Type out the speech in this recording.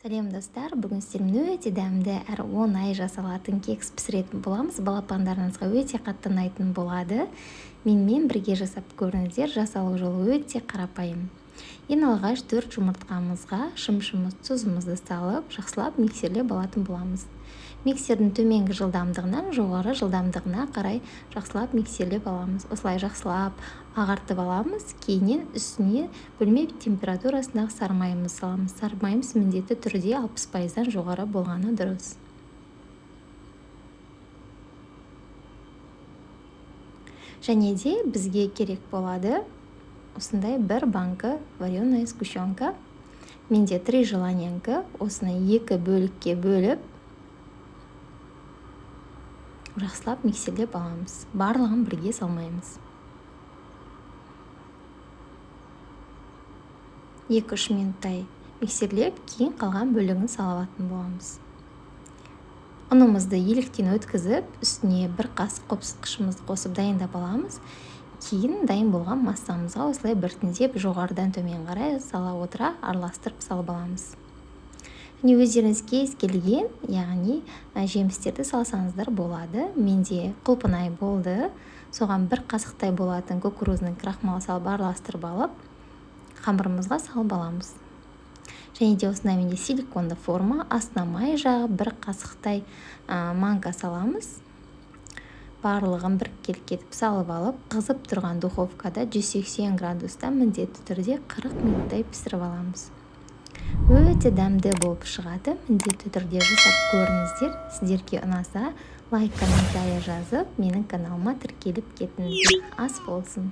Сәлем достар, бүгін сіздермен өте дәмді әрі оңай жасалатын кекс пісіретін боламыз. Балапандарыңызға өте қатты ұнайтын болады. Менімен бірге жасап көріңіздер. Жасалу жолы өте қарапайым. Ең алғаш 4 жұмыртқамызға шым-шымыз, тұзымызды салып, жақсылап миксерлеп алатын боламыз. Миксердің төменгі жылдамдығынан жоғары жылдамдығына қарай жақсылап миксерлеп аламыз. Осылай жақсылап ағартып аламыз. Кейіннен үстіне бөлме температурасындағы сары майымызды саламыз. Сары майымыз міндетті түрде 60%-дан жоғары болғаны дұрыс. Және де бізге керек болады осындай бір банка вареная сгущенка. Менде 3 желанянка. Осыны 2 бөлікке бөліп жақсылап миксерлеп аламыз. Барлығын бірге салмаймыз. 2-3 минуттай миксерлеп, кейін қалған бөлігін салатын боламыз. Ұнымызды еліктен өткізіп, үстіне 1 қасық қопсытқышымызды қосып дайындап аламыз. Кейін дайын болған массамызға осылай біртіндеп жоғарыдан төмен қарай сала отыра араластырып салып аламыз. Өздеріңіз кез келген, яғни жемістерді салсаңыздар болады. Менде құлпынай болды. Соған 1 қасықтай болатын кукурузный крахмал салып араластырып алып, қамырымызға салып аламыз. Және де осындай менде силиконды форма, астына май жағып 1 қасықтай манка саламыз. Барлығын біркелкетіп салып алып, қызып тұрған духовкада 180 градуста міндетті түрде 40 минуттай пісіріп аламыз. Өте дәмді болып шығады. Міндетті түрде жасап көріңіздер. Сіздерге ұнаса, лайк, комментарий жазып, менің каналыма тіркеліп кетіңіздер. Ас болсын.